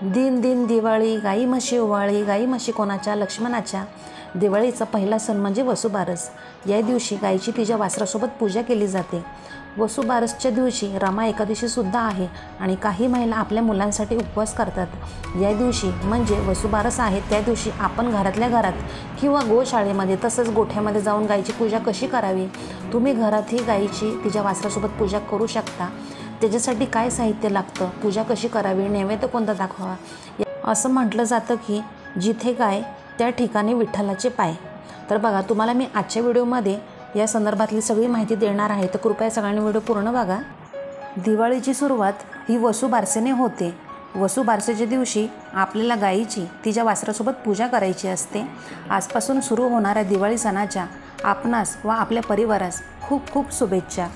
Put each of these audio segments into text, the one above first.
दिन दिन दिवाळी, गाई म्हशी ओवाळी, गाई म्हशी कोणाच्या लक्ष्मणाच्या. दिवाळीचा पहिला सण म्हणजे वसुबारस. या दिवशी गायीची तिच्या वासरासोबत पूजा केली जाते. वसुबारसच्या दिवशी रमा एकादशीसुद्धा आहे आणि काही महिला आपल्या मुलांसाठी उपवास करतात. या दिवशी म्हणजे वसुबारस आहे त्या दिवशी आपण घरातल्या घरात किंवा गोशाळेमध्ये तसंच गोठ्यामध्ये जाऊन गायीची पूजा कशी करावी, तुम्ही घरातही गायीची तिच्या वासरासोबत पूजा करू शकता. त्याच्यासाठी काय साहित्य लागतं, पूजा कशी करावी, नैवेद्य कोणता दाखवावा, असं म्हटलं जातं की जिथे गाय त्या ठिकाणी विठ्ठलाचे पाय. तर बघा, तुम्हाला मी आजच्या व्हिडिओमध्ये या संदर्भातली सगळी माहिती देणार आहे, तर कृपया सगळ्यांनी व्हिडिओ पूर्ण बघा. दिवाळीची सुरुवात ही वसुबारसेने होते. वसुबारसेच्या दिवशी आपल्याला गायीची तिच्या वासरासोबत पूजा करायची असते. आजपासून सुरू होणाऱ्या दिवाळी सणाच्या आपणास व आपल्या परिवारास खूप खूप शुभेच्छा.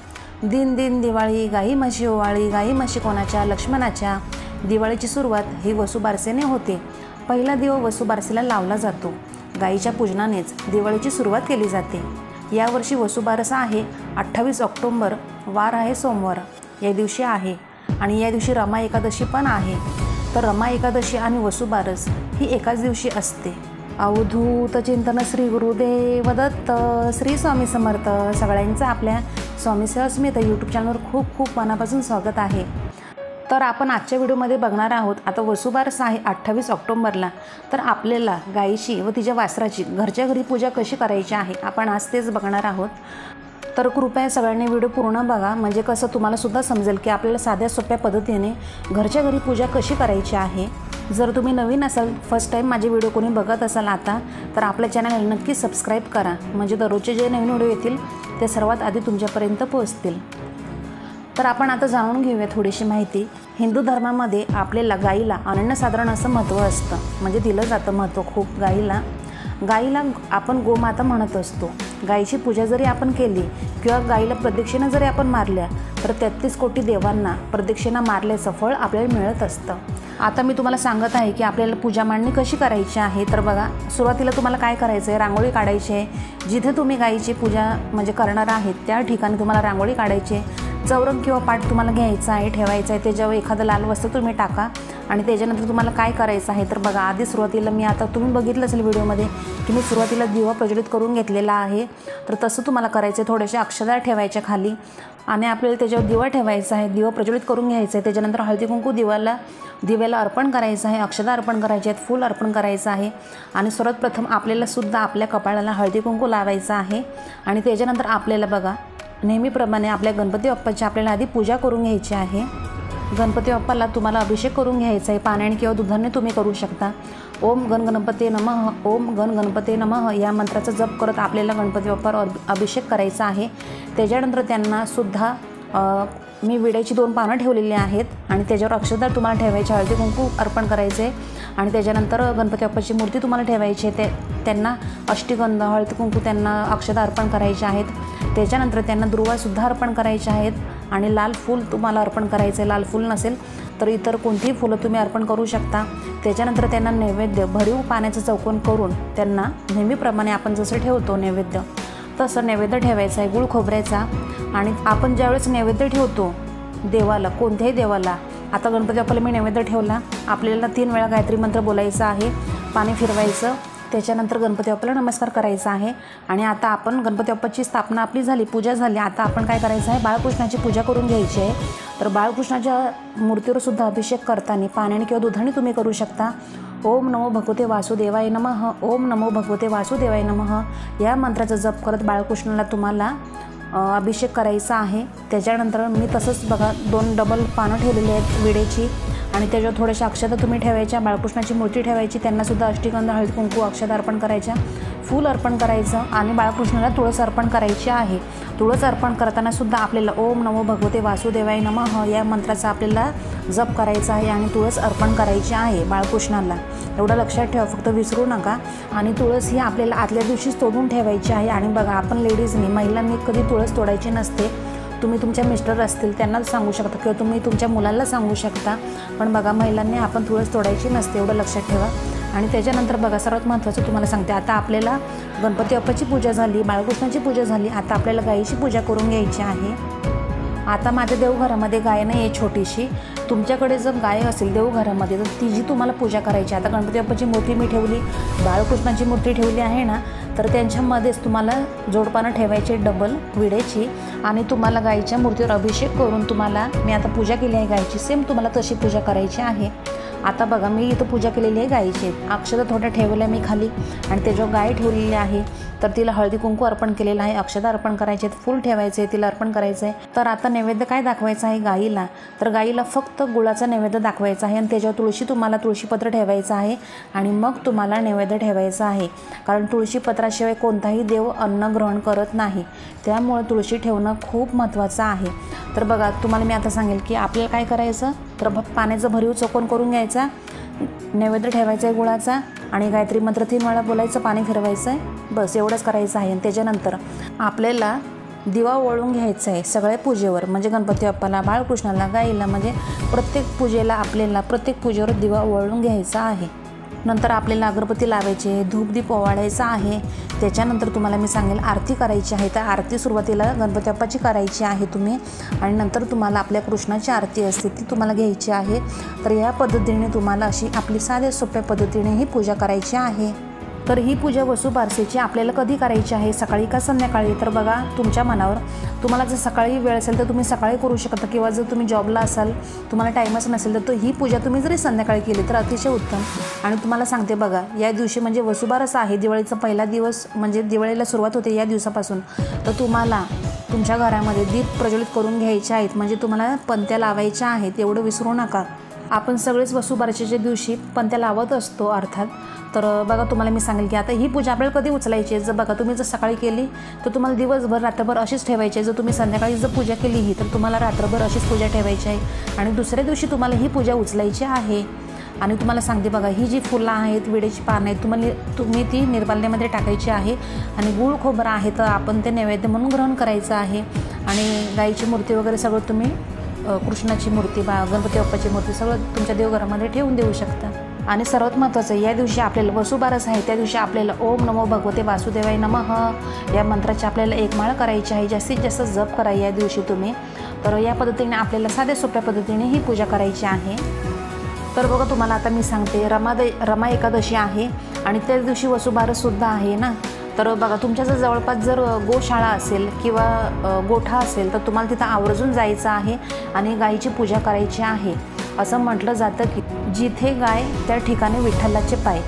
दिन दिन दिवाळी, गाई म्हशी ओवाळी, गाई म्हशी कोणाच्या लक्ष्मणाच्या. दिवाळीची सुरुवात ही वसुबारसेने होते. पहिला दिवा वसुबारसेला लावला जातो. गायीच्या पूजनानेच दिवाळीची सुरुवात केली जाते. यावर्षी वसुबारस आहे 28 ऑक्टोंबर, वार आहे सोमवार या दिवशी आहे आणि या दिवशी रमा एकादशी पण आहे. तर रमा एकादशी आणि वसुबारस ही एकाच दिवशी असते. अवधूत चिंतन श्री गुरुदेव दत्त. श्री स्वामी समर्थ. सगळ्यांचं आपल्या स्वामी सहस्मित यूट्यूब चॅनलवर खूप खूप मनापासून स्वागत आहे. तर आपण आजच्या व्हिडिओमध्ये बघणार आहोत, आता वसुबारस आहे 28 ऑक्टोंबरला, तर आपल्याला गायीची व तिच्या वासराची घरच्या घरी पूजा कशी करायची आहे आपण आज तेच बघणार आहोत. तर कृपया सगळ्यांनी व्हिडिओ पूर्ण बघा, म्हणजे कसं तुम्हालासुद्धा समजेल की आपल्याला साध्या सोप्या पद्धतीने घरच्या घरी पूजा कशी करायची आहे. जर तुम्ही नवीन असाल, फर्स्ट टाईम माझे व्हिडिओ कोणी बघत असाल आता, तर आपल्या चॅनल नक्की सबस्क्राईब करा, म्हणजे दररोजचे जे नवीन व्हिडिओ येतील ते सर्वात आधी तुमच्यापर्यंत पोहोचतील. तर आपण आता जाणून घेऊया थोडीशी माहिती. हिंदू धर्मामध्ये आपल्याला गाईला अनन्यसाधारण असं महत्त्व असतं, म्हणजे दिलं जातं महत्त्व खूप गाईला आपण गोमाता म्हणत असतो. गाईची पूजा जरी आपण केली किंवा गाईला प्रदक्षिणा जरी आपण मारल्या तर 33 कोटी देवांना प्रदक्षिणा मारल्याचं फळ आपल्याला मिळत असतं. आता मी तुम्हाला सांगत आहे की आपल्याला पूजा मांडणी कशी करायची आहे. तर बघा, सुरुवातीला तुम्हाला काय करायचं आहे, रांगोळी काढायची आहे. जिथे तुम्ही गाईची पूजा म्हणजे करणार आहेत त्या ठिकाणी तुम्हाला रांगोळी काढायची आहे. चौरंग किंवा पाट तुम्हाला घ्यायचा आहे, ठेवायचा आहे. त्याच्यावर एखादं लाल वस्त्र तुम्ही टाका आणि त्याच्यानंतर तुम्हाला काय करायचं आहे. तर बघा, आधी सुरुवातीला मी आता तुम्ही बघितलं असेल व्हिडिओमध्ये की मी सुरुवातीला दिवा प्रज्वलित करून घेतलेला आहे. तर तसं तुम्हाला करायचं आहे. थोडेसे अक्षदा ठेवायच्या खाली आणि आपल्याला त्याच्यावर दिवा ठेवायचा आहे. दिवा प्रज्वलित करून घ्यायचं आहे. त्याच्यानंतर हळदी कुंकू दिव्याला अर्पण करायचं आहे. अक्षदा अर्पण करायचे आहेत, फूल अर्पण करायचं आहे आणि सर्वात प्रथम आपल्याला सुद्धा आपल्या कपाळाला हळदी कुंकू लावायचं आहे. आणि त्याच्यानंतर आपल्याला बघा, नेहमीप्रमाणे आपल्या गणपती बाप्पाची आपल्याला आधी पूजा करून घ्यायची आहे. गणपती बाप्पाला तुम्हाला अभिषेक करून घ्यायचा आहे. पाण्याने किंवा दुधाने तुम्ही करू शकता. ओम गण गणपते नमः, ओम गण गणपते नमः या मंत्राचा जप करत आपल्याला गणपती बाप्पावर अभिषेक करायचा आहे. त्याच्यानंतर त्यांना सुद्धा मी विड्याची 2 पानं ठेवलेली आहेत आणि त्याच्यावर अक्षदा तुम्हाला ठेवायचे, हळदी कुंकू अर्पण करायचे आणि त्याच्यानंतर गणपती बाप्पाची मूर्ती तुम्हाला ठेवायची आहे. त्यांना अष्टगंध, हळदी कुंकू, त्यांना अक्षदा अर्पण करायचे आहेत. त्याच्यानंतर त्यांना दुर्वासुद्धा अर्पण करायचे आहेत आणि लाल फूल तुम्हाला अर्पण करायचं आहे. लाल फूल नसेल तर इतर कोणतीही फुलं तुम्ही अर्पण करू शकता. त्याच्यानंतर त्यांना नैवेद्य भरीव पाण्याचं चौकोन करून त्यांना नेहमीप्रमाणे आपण जसं ठेवतो नैवेद्य तसं नैवेद्य ठेवायचा आहे गुळ खोबऱ्याचा. आणि आपण ज्यावेळेस नैवेद्य ठेवतो देवाला, कोणत्याही देवाला, आता गणपती बाप्पाला मी नैवेद्य ठेवला, आपल्याला 3 वेळा गायत्री मंत्र बोलायचं आहे, पाणी फिरवायचं, त्याच्यानंतर गणपती बाप्पाला नमस्कार करायचा आहे. आणि आता आपण गणपती बाप्पाची स्थापना आपली झाली, पूजा झाली. आता आपण काय करायचं आहे, बाळकृष्णाची पूजा करून घ्यायची आहे. तर बाळकृष्णाच्या मूर्तीवर सुद्धा अभिषेक करताना पाण्याने किंवा दुधाने तुम्ही करू शकता. ओम नमो भगवते वासुदेवाय नमः, ओम नमो भगवते वासुदेवाय नमः या मंत्राचा जप करत बाळकृष्णाला तुम्हाला अभिषेक करायचा आहे. त्याच्यानंतर मी तसंच बघा 2 डबल पानं ठेवलेली आहेत विड्याची आणि त्याच्यावर थोड्याशा अक्षता तुम्ही ठेवायच्या, बाळकृष्णाची मूर्ती ठेवायची, त्यांनासुद्धा अष्टगंध, हळदी कुंकू, अक्षता अर्पण करायच्या, फूल अर्पण करायचं आणि बाळकृष्णाला तुळस अर्पण करायची आहे. तुळस अर्पण करताना सुद्धा आपल्याला ओम नमो भगवते वासुदेवाय नमः या मंत्राचा आपल्याला जप करायचा आहे आणि तुळस अर्पण करायची आहे बाळकृष्णाला. एवढं लक्षात ठेवा, फक्त विसरू नका. आणि तुळस ही आपल्याला आदल्या दिवशीच तोडून ठेवायची आहे. आणि बघा, आपण लेडीजनी, महिलांनी कधी तुळस तोडायची नसते. तुम्ही तुमच्या मिस्टर असतील त्यांना सांगू शकता किंवा तुम्ही तुमच्या मुलांना सांगू शकता, पण बघा, महिलांनी आपण तुळस तोडायची नसते, एवढं लक्षात ठेवा. आणि त्याच्यानंतर बघा, सर्वात महत्त्वाचं तुम्हाला सांगते, आता आपल्याला गणपती बाप्पाची पूजा झाली, बाळकृष्णाची पूजा झाली, आता आपल्याला गाईची पूजा करून घ्यायची आहे. आता माझ्या देवघरामध्ये गाय नाही आहे छोटीशी. तुमच्याकडे जर गाय असेल देवघरामध्ये तर तिची तुम्हाला पूजा करायची. आता गणपती बाप्पाची मूर्ती मी ठेवली, बाळकृष्णाची मूर्ती ठेवली आहे ना, तर त्यांच्यामध्येच तुम्हाला जोडपानं ठेवायचे डबल विड्याची आणि तुम्हाला गाईच्या मूर्तीवर अभिषेक करून तुम्हाला मी आता पूजा केली आहे गायची, सेम तुम्हाला तशी पूजा करायची आहे. आता बघा मी इथं पूजा केलेली आहे गायीची. अक्षता थोड्या ठेवल्या मी खाली आणि त्याच्यावर गाय ठेवलेली आहे. तर तिला हळदी कुंकू अर्पण केलेलं आहे, अक्षता अर्पण करायचे, फूल ठेवायचे, तिला अर्पण करायचं आहे. तर आता नैवेद्य काय दाखवायचं आहे गाईला, तर गाईला फक्त गुळाचा नैवेद्य दाखवायचा आहे आणि त्याच्यावर तुम्हाला तुळशीपत्र ठेवायचं आहे आणि मग तुम्हाला नैवेद्य ठेवायचा आहे. कारण तुळशीपत्राशिवाय कोणताही देव अन्न ग्रहण करत नाही, त्यामुळे तुळशी ठेवणं खूप महत्त्वाचं आहे. तर बघा तुम्हाला मी आता सांगेल की आपल्याला काय करायचं, तर पाण्याचा भरीव चौकोन करून घ्यायचा, नैवेद्य ठेवायचा आहे गुळाचा आणि गायत्री मंत्र 3 वेळा बोलायचं, पाणी फिरवायचं आहे, बस एवढंच करायचं आहे. आणि त्याच्यानंतर आपल्याला दिवा ओवाळून घ्यायचा आहे सगळ्या पूजेवर, म्हणजे गणपती बाप्पाला, बाळकृष्णाला, गाईला, म्हणजे प्रत्येक पूजेला आपल्याला प्रत्येक पूजेवर दिवा ओवाळून घ्यायचा आहे. नंतर आपल्याला अगरबत्ती लावायची, धूपदीप ओवाळायचा आहे. त्याच्यानंतर तुम्हाला मी सांगेल आरती करायची आहे. तर आरती सुरुवातीला गणपती बाप्पाची करायची आहे तुम्ही आणि नंतर तुम्हाला आपल्या कृष्णाची आरती असते ती तुम्हाला घ्यायची आहे. तर या पद्धतीने तुम्हाला अशी आपली साध्या सोप्या पद्धतीने ही पूजा करायची आहे. तर ही पूजा वसुबारसेची आपल्याला कधी करायची आहे, सकाळी का संध्याकाळी, तर बघा तुमच्या मनावर. तुम्हाला जर सकाळी वेळ असेल तर तुम्ही सकाळी करू शकता किंवा जर तुम्ही जॉबला असाल तुम्हाला टाईमच नसेल तर ही पूजा तुम्ही जरी संध्याकाळी केली तर अतिशय उत्तम. आणि तुम्हाला सांगते बघा, या दिवशी म्हणजे वसुबारस आहे, दिवाळीचा पहिला दिवस, म्हणजे दिवाळीला सुरुवात होते या दिवसापासून. तर तुम्हाला तुमच्या घरामध्ये दीप प्रज्वलित करून घ्यायचे आहेत, म्हणजे तुम्हाला पंत्या लावायच्या आहेत, एवढं विसरू नका. आपण सगळेच वसुबारसेच्या दिवशी पंत्या लावत असतो अर्थात. तर बघा तुम्हाला मी सांगेल की आता ही पूजा आपल्याला कधी उचलायची आहे. जर बघा तुम्ही जर सकाळी केली तर तुम्हाला दिवसभर रात्रभर अशीच ठेवायची आहे. जर तुम्ही संध्याकाळी जर पूजा केली ही तर तुम्हाला रात्रभर अशीच पूजा ठेवायची आहे आणि दुसऱ्या दिवशी तुम्हाला ही पूजा उचलायची आहे. आणि तुम्हाला सांगते बघा, ही जी फुलं आहेत, विड्याची पानं आहेत, तुम्ही ती निर्माल्यामध्ये टाकायची आहे आणि गूळ खोबरं आहे तर आपण ते नैवेद्य म्हणून ग्रहण करायचं आहे. आणि गाईची मूर्ती वगैरे सगळं तुम्ही कृष्णाची मूर्ती, गणपती बाप्पाची मूर्ती सगळं तुमच्या देवघरामध्ये ठेवून देऊ शकता. आणि सर्वात महत्त्वाचं या दिवशी आपल्याला वसुबारस आहे, त्या दिवशी आपल्याला ओम नमो भगवते वासुदेवाय नमः या मंत्राची आपल्याला 1 माळ करायची आहे. जास्तीत जास्त जप करा या दिवशी तुम्ही. तर या पद्धतीने आपल्याला साध्या सोप्या पद्धतीने ही पूजा करायची आहे. तर बघा तुम्हाला आता मी सांगते, रमा एकादशी आहे आणि त्या दिवशी वसुबारससुद्धा आहे ना. तर बघा तुमच्या जर जवळपास जर गोशाळा असेल किंवा गोठा असेल तर तुम्हाला तिथं आवर्जून जायचं आहे आणि गायीची पूजा करायची आहे. असं म्हटलं जातं की जिथे गाय त्या ठिकाणी विठ्ठलाचे पाय.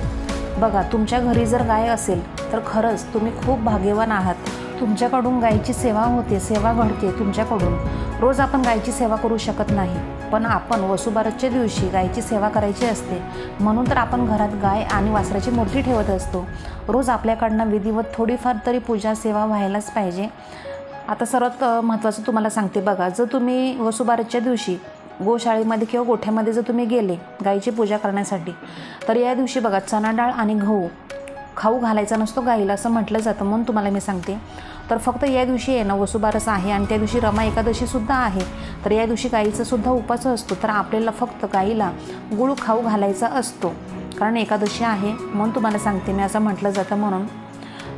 बघा तुमच्या घरी जर गाय असेल तर खरंच तुम्ही खूप भाग्यवान आहात. तुमच्याकडून गायीची सेवा होते, सेवा घडते तुमच्याकडून. रोज आपण गायीची सेवा करू शकत नाही, पण आपण वसुबारसच्या दिवशी गायीची सेवा करायची असते. म्हणून तर आपण घरात गाय आणि वासराची मूर्ती ठेवत असतो. रोज आपल्याकडनं विधिवत थोडीफार तरी पूजा सेवा व्हायलाच पाहिजे. आता सर्वात महत्त्वाचं तुम्हाला सांगते बघा, जर तुम्ही वसुबारसच्या दिवशी गोशाळेमध्ये किंवा गोठ्यामध्ये जर तुम्ही गेले गायीची पूजा करण्यासाठी तर या दिवशी बघा चणा डाळ आणि गहू खाऊ घालायचा नसतो गाईला असं म्हटलं जातं. म्हणून तुम्हाला मी सांगते, तर फक्त या दिवशी आहे ना वसुबारस आहे आणि त्या दिवशी रमा एकादशीसुद्धा आहे. तर या दिवशी गाईचासुद्धा उपास असतो. तर आपल्याला फक्त गाईला गुळ खाऊ घालायचा असतो, कारण एकादशी आहे म्हणून तुम्हाला सांगते मी, असं म्हटलं जातं म्हणून.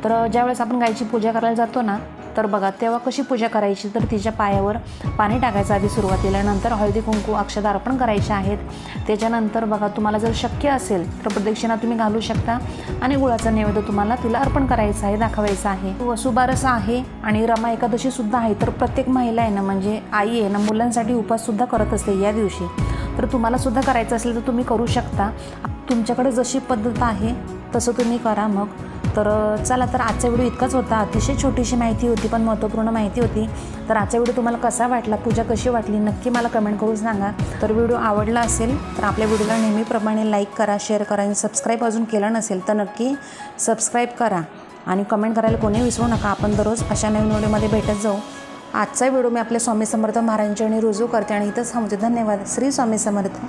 तर ज्यावेळेस आपण गायीची पूजा करायला जातो ना तर बघा तेव्हा कशी पूजा करायची, तर तिच्या पायावर पाणी टाकायचं आधी सुरुवातीला, नंतर हळदी कुंकू अक्षता अर्पण करायचे आहेत. त्याच्यानंतर बघा तुम्हाला जर शक्य असेल तर प्रदक्षिणा तुम्ही घालू शकता आणि गुळाचा नैवेद्य तुम्हाला तिला अर्पण करायचा आहे, दाखवायचा आहे. वसुबारस आहे आणि रमा एकादशीसुद्धा आहे. तर प्रत्येक महिला आहे ना, म्हणजे आई आहे ना, मुलांसाठी उपवाससुद्धा करत असते या दिवशी. तर तुम्हालासुद्धा करायचं असेल तर तुम्ही करू शकता. तुमच्याकडे जशी पद्धत आहे तसं तुम्ही करा मग. तर चला, तर आजचा व्हिडिओ इतकाच होता. अतिशय छोटीशी माहिती होती पण महत्त्वपूर्ण माहिती होती. तर आजचा व्हिडिओ तुम्हाला कसा वाटला, पूजा कशी वाटली, नक्की मला कमेंट करून सांगा. तर व्हिडिओ आवडला असेल तर आपल्या व्हिडिओला नेहमीप्रमाणे लाईक करा, शेअर करा आणि सबस्क्राईब अजून केलं नसेल तर नक्की सबस्क्राईब करा आणि कमेंट करायला कोणी विसरू नका. आपण दररोज अशा नवीन व्हिडिओमध्ये भेटत जाऊ. आजचा व्हिडिओ मी आपल्या स्वामी समर्थ महाराजांच्या रुजू करते आणि इथंच थांबते. धन्यवाद. श्री स्वामी समर्थ.